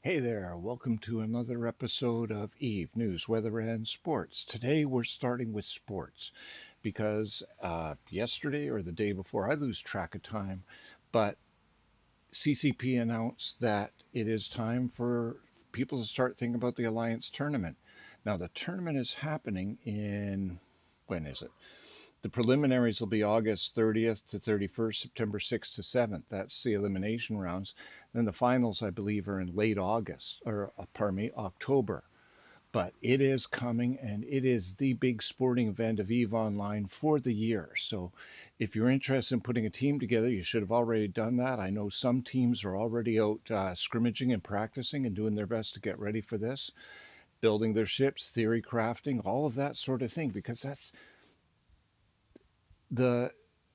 Hey there, welcome to another episode of Eve News, Weather, and Sports. Today we're starting with sports because yesterday or the day before, I lose track of time, but CCP announced that it is time for people to start thinking about the Alliance tournament. Now, the tournament is happening in, when is it? The preliminaries will be August 30th to 31st, September 6th to 7th. That's the elimination rounds. Then the finals, I believe, are in late August, or pardon me, October. But it is coming, and it is the big sporting event of EVE Online for the year. So if you're interested in putting a team together, you should have already done that. I know some teams are already out scrimmaging and practicing and doing their best to get ready for this, building their ships, theory crafting, all of that sort of thing, because the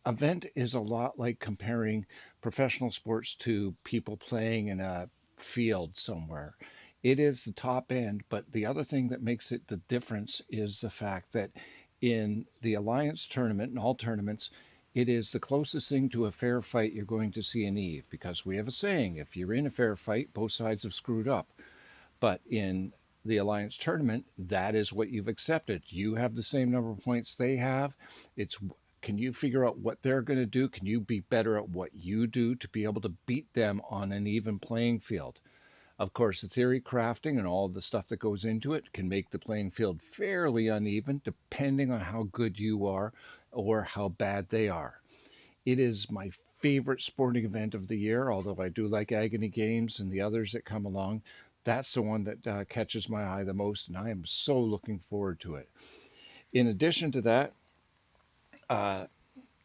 event is a lot like comparing professional sports to people playing in a field somewhere. It is the top end, but the other thing that makes it the difference is the fact that in the Alliance tournament and all tournaments, it is the closest thing to a fair fight you're going to see in Eve, because we have a saying, if you're in a fair fight, both sides have screwed up. But in the Alliance tournament, that is what you've accepted. You have the same number of points they have. It's can you figure out what they're going to do? Can you be better at what you do to be able to beat them on an even playing field? Of course, the theory crafting and all the stuff that goes into it can make the playing field fairly uneven depending on how good you are or how bad they are. It is my favorite sporting event of the year, although I do like Agony Games and the others that come along. That's the one that catches my eye the most, and I am so looking forward to it. In addition to that, uh,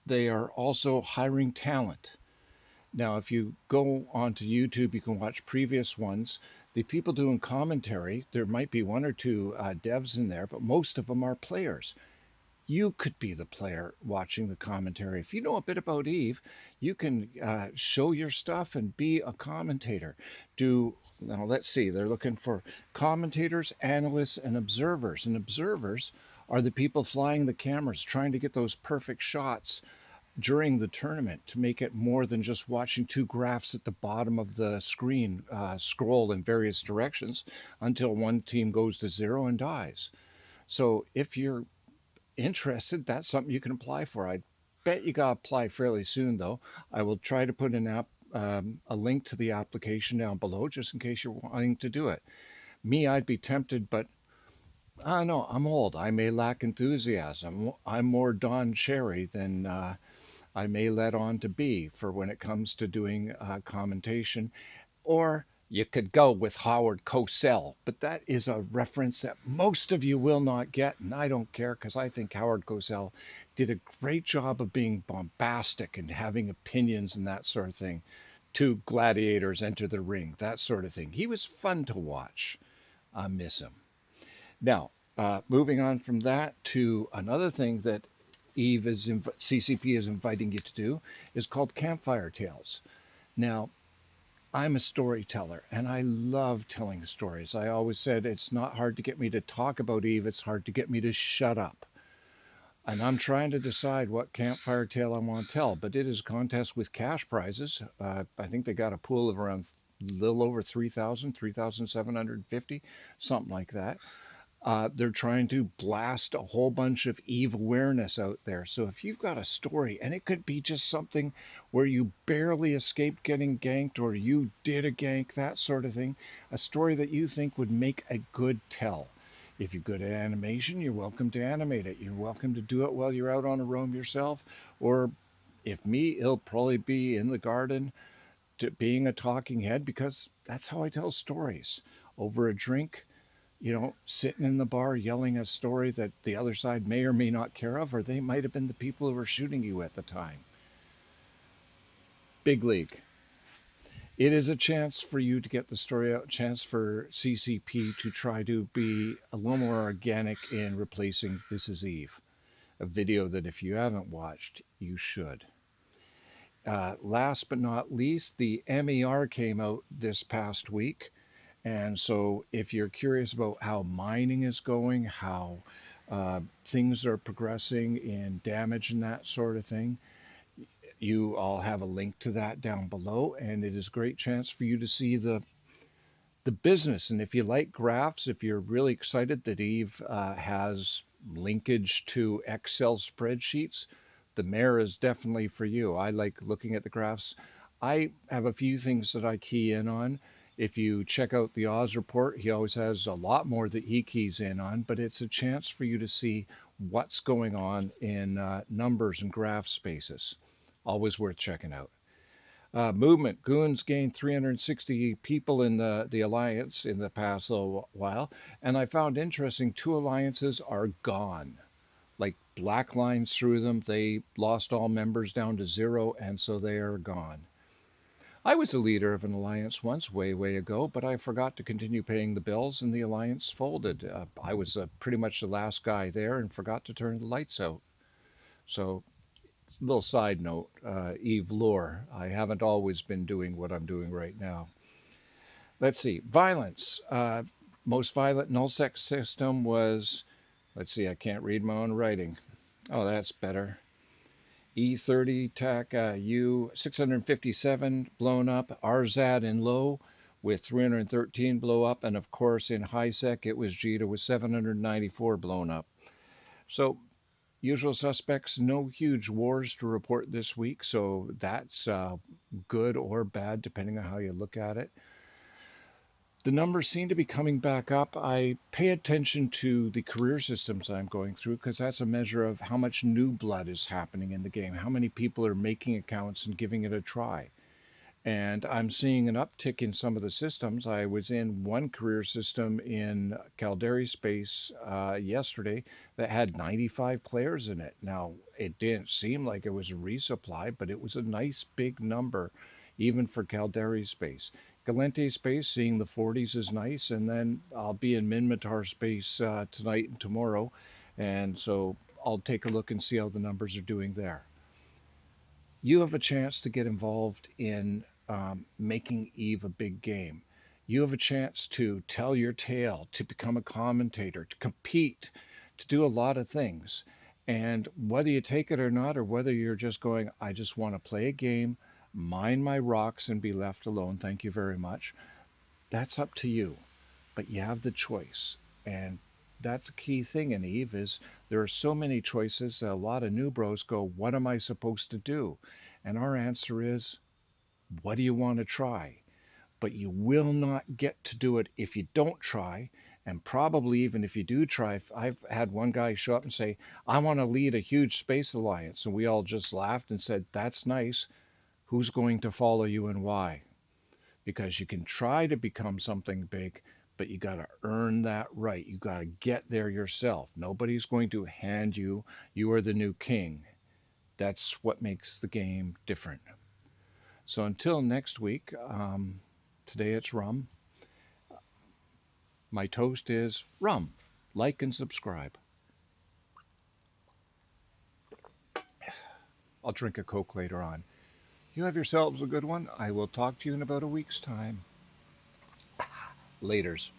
they are also hiring talent. Now, if you go onto YouTube, you can watch previous ones. The people doing commentary, there might be one or two devs in there, but most of them are players. You could be the player watching the commentary. If you know a bit about Eve, you can show your stuff and be a commentator. Do now, let's see, they're looking for commentators, analysts, and observers. And observers are the people flying the cameras, trying to get those perfect shots during the tournament to make it more than just watching two graphs at the bottom of the screen scroll in various directions until one team goes to zero and dies. So if you're interested, that's something you can apply for. I bet you got to apply fairly soon, though. I will try to put a link to the application down below just in case you're wanting to do it. Me, I'd be tempted, but I don't know. I'm old. I may lack enthusiasm. I'm more Don Cherry than I may let on to be for when it comes to doing commentation. Or you could go with Howard Cosell, but that is a reference that most of you will not get, and I don't care because I think Howard Cosell did a great job of being bombastic and having opinions and that sort of thing. Two gladiators enter the ring, that sort of thing. He was fun to watch. I miss him. Now, moving on from that to another thing that CCP is inviting you to do is called Campfire Tales. Now, I'm a storyteller and I love telling stories. I always said it's not hard to get me to talk about Eve, it's hard to get me to shut up. And I'm trying to decide what campfire tale I want to tell, but it is a contest with cash prizes. I think they got a pool of around a little over 3,750, something like that. They're trying to blast a whole bunch of Eve awareness out there. So if you've got a story, and it could be just something where you barely escaped getting ganked or you did a gank, that sort of thing, a story that you think would make a good tell. If you're good at animation, you're welcome to animate it. You're welcome to do it while you're out on a roam yourself. Or if me, it'll probably be in the garden to being a talking head because that's how I tell stories. Over a drink, sitting in the bar yelling a story that the other side may or may not care of, or they might have been the people who were shooting you at the time. Big league. It is a chance for you to get the story out, a chance for CCP to try to be a little more organic in replacing This Is Eve, a video that if you haven't watched, you should. Last but not least, the MER came out this past week. And so, if you're curious about how mining is going, how things are progressing in damage and that sort of thing, you all have a link to that down below. And it is a great chance for you to see the The business, and if you like graphs, if you're really excited that Eve has linkage to Excel spreadsheets, the Mare is definitely for you. I like looking at the graphs. I have a few things that I key in on. If you check out the Oz report, he always has a lot more that he keys in on, but it's a chance for you to see what's going on in numbers and graph spaces. Always worth checking out. Movement. Goons gained 360 people in the alliance in the past little while, and I found interesting two alliances are gone. Like black lines through them, they lost all members down to zero, and so they are gone. I was a leader of an alliance once, way, way ago, but I forgot to continue paying the bills, and the alliance folded. I was pretty much the last guy there and forgot to turn the lights out. So little side note, Eve lore. I haven't always been doing what I'm doing right now. Let's see. Violence. Most violent nullsec system was, let's see, I can't read my own writing. Oh, that's better. E30 TAC U 657 blown up. RZAD in low with 313 blow up. And of course, in high sec, it was JITA with 794 blown up. So usual suspects, no huge wars to report this week, so that's good or bad depending on how you look at it. The numbers seem to be coming back up. I pay attention to the career systems I'm going through because that's a measure of how much new blood is happening in the game, how many people are making accounts and giving it a try. And I'm seeing an uptick in some of the systems. I was in one career system in Calderi Space yesterday that had 95 players in it. Now, it didn't seem like it was a resupply, but it was a nice big number, even for Calderi Space. Galente Space, seeing the 40s is nice, and then I'll be in Minmatar Space tonight and tomorrow, and so I'll take a look and see how the numbers are doing there. You have a chance to get involved in making Eve a big game. You have a chance to tell your tale, to become a commentator, to compete, to do a lot of things. And whether you take it or not, or whether you're just going, I just want to play a game, mine my rocks, and be left alone, thank you very much, that's up to you. But you have the choice. And that's a key thing in Eve is there are so many choices that a lot of new bros go, what am I supposed to do? And our answer is, what do you want to try? But you will not get to do it if you don't try. And probably even if you do try, I've had one guy show up and say, I want to lead a huge space alliance. And we all just laughed and said, that's nice. Who's going to follow you and why? Because you can try to become something big, but you got to earn that right. You got to get there yourself. Nobody's going to hand you, you are the new king. That's what makes the game different. So until next week, today it's rum. My toast is rum. Like and subscribe. I'll drink a Coke later on. You have yourselves a good one. I will talk to you in about a week's time. Laters.